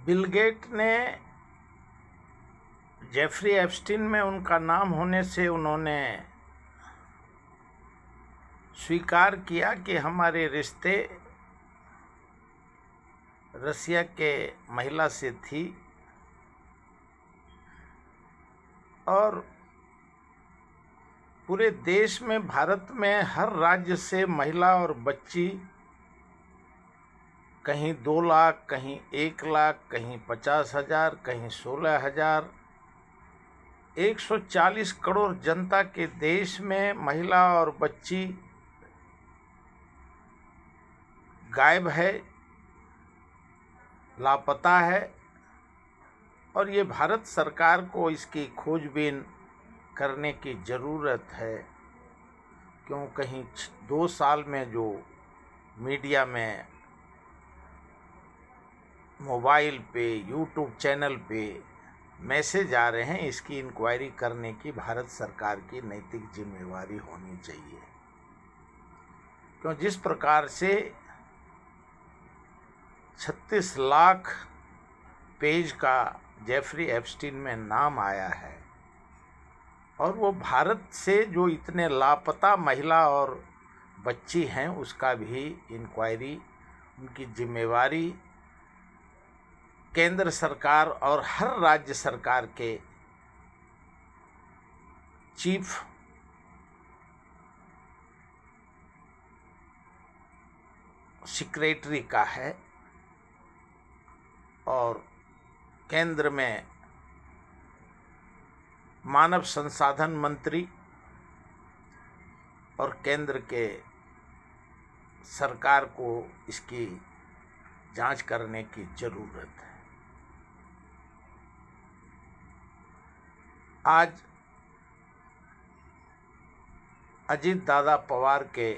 Bill gate ने Jeffrey Epstein में उनका नाम होने से उन्होंने स्वीकार किया कि हमारे रिश्ते रसिया के महिला से थी और पूरे देश में, भारत में हर राज्य से महिला और बच्ची, कहीं 2 लाख, कहीं 1 लाख, कहीं 50,000, कहीं 16,000, 140 करोड़ जनता के देश में महिला और बच्ची गायब है, लापता है। और ये भारत सरकार को इसकी खोजबीन करने की ज़रूरत है, क्यों कहीं 2 साल में जो मीडिया में, मोबाइल पे, यूट्यूब चैनल पे मैसेज आ रहे हैं, इसकी इंक्वायरी करने की भारत सरकार की नैतिक जिम्मेवारी होनी चाहिए। क्यों जिस प्रकार से 36 लाख पेज का जेफरी एप्स्टीन में नाम आया है और वो भारत से जो इतने लापता महिला और बच्ची हैं उसका भी इंक्वायरी, उनकी जिम्मेवारी केंद्र सरकार और हर राज्य सरकार के चीफ सेक्रेटरी का है और केंद्र में मानव संसाधन मंत्री और केंद्र के सरकार को इसकी जांच करने की जरूरत है। आज अजीत दादा पवार के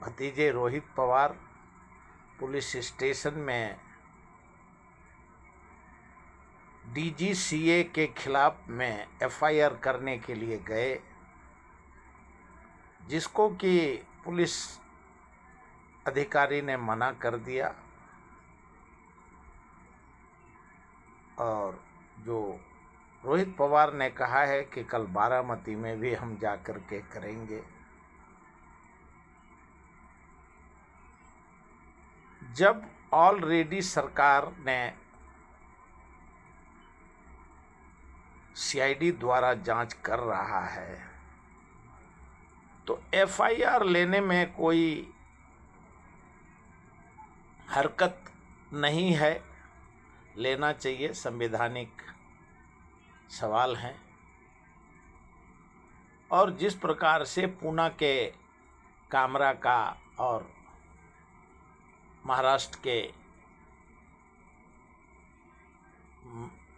भतीजे रोहित पवार पुलिस स्टेशन में डीजीसीए के खिलाफ में एफआईआर करने के लिए गए, जिसको कि पुलिस अधिकारी ने मना कर दिया और जो रोहित पवार ने कहा है कि कल बारामती में भी हम जाकर के करेंगे। जब ऑलरेडी सरकार ने सीआईडी द्वारा जांच कर रहा है तो एफआईआर लेने में कोई हरकत नहीं है, लेना चाहिए, संवैधानिक सवाल हैं। और जिस प्रकार से पूना के कामरा का और महाराष्ट्र के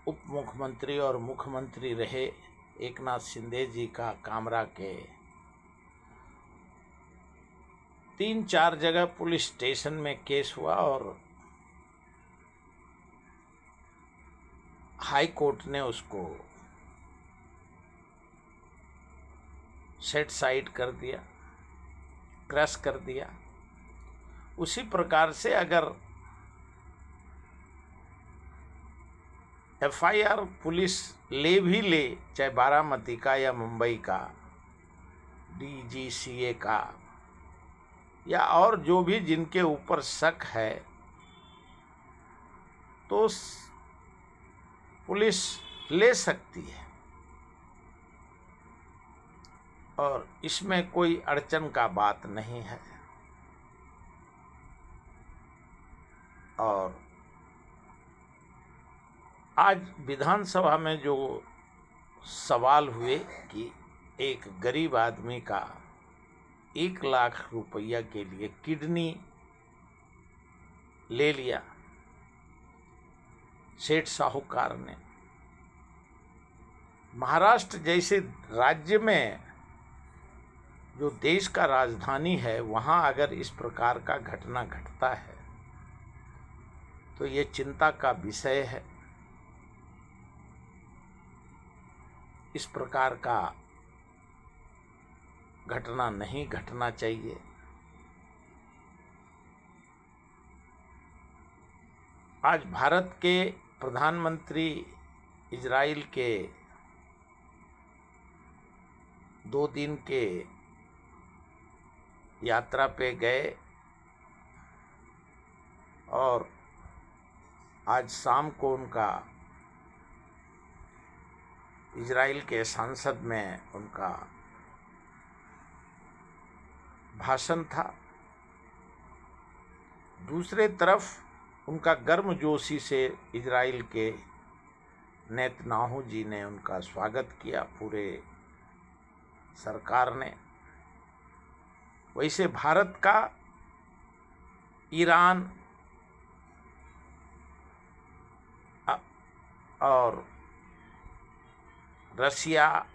उप मुख्यमंत्री और मुख्यमंत्री रहे एकनाथ शिंदे जी का कामरा के 3-4 जगह पुलिस स्टेशन में केस हुआ और हाई कोर्ट ने उसको सेट साइड कर दिया, क्रश कर दिया। उसी प्रकार से अगर एफआईआर पुलिस ले भी ले, चाहे बारामती का या मुंबई का, डीजीसीए का या और जो भी जिनके ऊपर शक है, तो पुलिस ले सकती है और इसमें कोई अड़चन का बात नहीं है। और आज विधानसभा में जो सवाल हुए कि एक गरीब आदमी का 1 लाख रुपया के लिए किडनी ले लिया सेठ साहूकार ने, महाराष्ट्र जैसे राज्य में जो देश का राजधानी है, वहाँ अगर इस प्रकार का घटना घटता है तो ये चिंता का विषय है। इस प्रकार का घटना नहीं घटना चाहिए। आज भारत के प्रधानमंत्री इजराइल के 2 दिन के यात्रा पे गए और आज शाम को उनका इजराइल के संसद में उनका भाषण था। दूसरे तरफ उनका गर्मजोशी से इजराइल के नेतन्याहू जी ने उनका स्वागत किया, पूरे सरकार ने। वैसे भारत का ईरान और रसिया,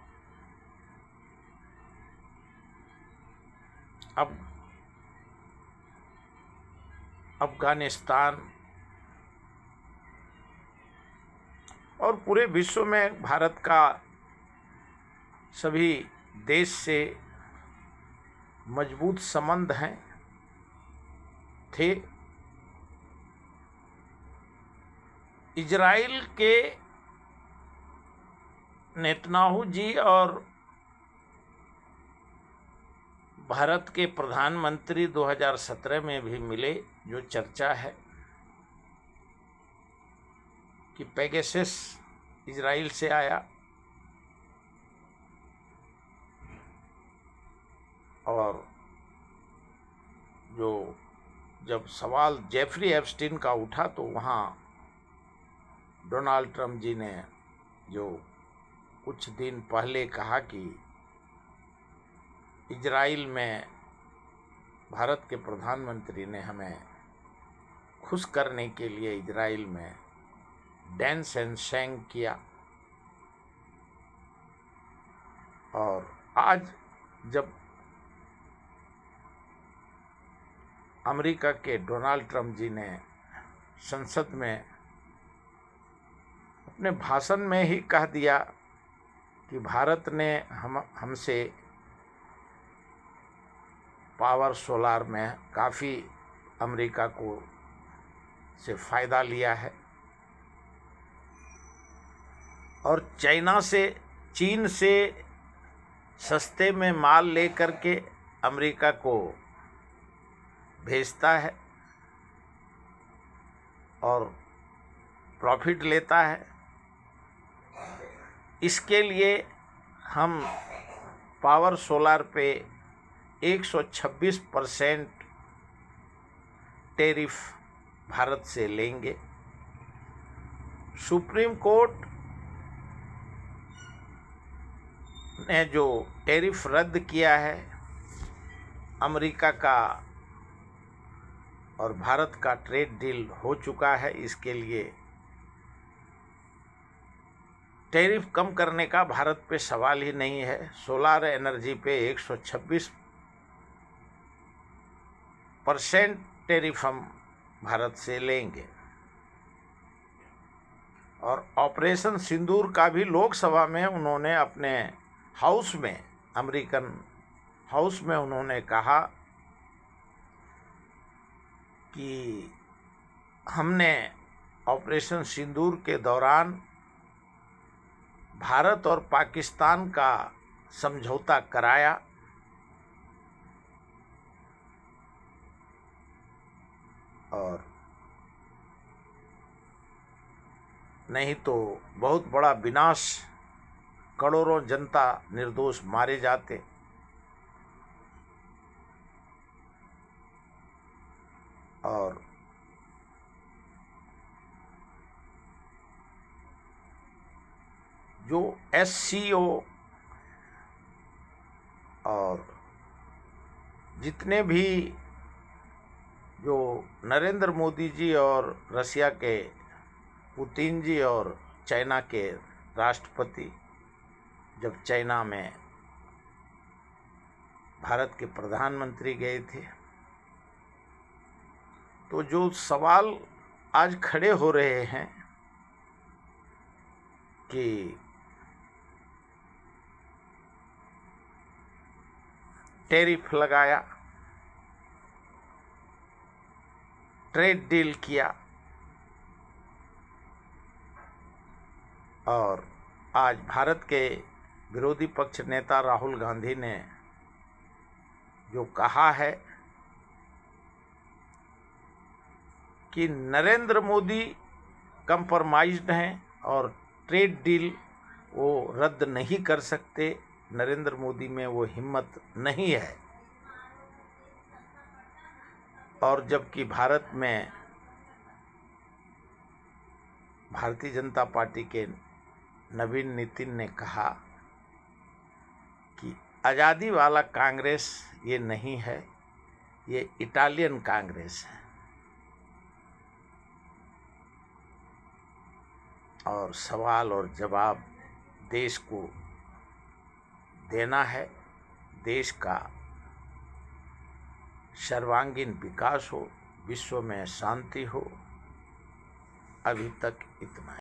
अफगानिस्तान और पूरे विश्व में भारत का सभी देश से मजबूत संबंध हैं थे। इजराइल के नेतन्याहू जी और भारत के प्रधानमंत्री 2017 में भी मिले। जो चर्चा है कि पेगासस इजराइल से आया और जब सवाल जेफरी एप्स्टीन का उठा तो वहाँ डोनाल्ड ट्रंप जी ने जो कुछ दिन पहले कहा कि इजराइल में भारत के प्रधानमंत्री ने हमें खुश करने के लिए इजराइल में डांस एंड सैंग किया, और आज जब अमेरिका के डोनाल्ड ट्रंप जी ने संसद में अपने भाषण में ही कह दिया कि भारत ने हमसे पावर सोलार में काफ़ी अमेरिका को से फ़ायदा लिया है और चीन से सस्ते में माल लेकर के अमेरिका को भेजता है और प्रॉफिट लेता है। इसके लिए हम पावर सोलार पे 126% टैरिफ भारत से लेंगे। सुप्रीम कोर्ट ने जो टैरिफ रद्द किया है अमेरिका का और भारत का ट्रेड डील हो चुका है, इसके लिए टैरिफ कम करने का भारत पे सवाल ही नहीं है। सोलार एनर्जी पे 126% टैरिफ हम भारत से लेंगे। और ऑपरेशन सिंदूर का भी लोकसभा में उन्होंने अपने हाउस में, अमेरिकन हाउस में उन्होंने कहा कि हमने ऑपरेशन सिंदूर के दौरान भारत और पाकिस्तान का समझौता कराया और नहीं तो बहुत बड़ा विनाश, करोड़ों जनता निर्दोष मारे जाते। और जो SCO और जितने भी जो नरेंद्र मोदी जी और रसिया के पुतिन जी और चाइना के राष्ट्रपति जब चाइना में भारत के प्रधानमंत्री गए थे, तो जो सवाल आज खड़े हो रहे हैं कि टैरिफ लगाया, ट्रेड डील किया, और आज भारत के विरोधी पक्ष नेता राहुल गांधी ने जो कहा है कि नरेंद्र मोदी कंप्रोमाइज्ड हैं और ट्रेड डील वो रद्द नहीं कर सकते, नरेंद्र मोदी में वो हिम्मत नहीं है। और जबकि भारत में भारतीय जनता पार्टी के नवीन नितिन ने कहा कि आज़ादी वाला कांग्रेस ये नहीं है, ये इटालियन कांग्रेस है। और सवाल और जवाब देश को देना है, देश का सर्वांगीण विकास हो, विश्व में शांति हो। अभी तक इतना है।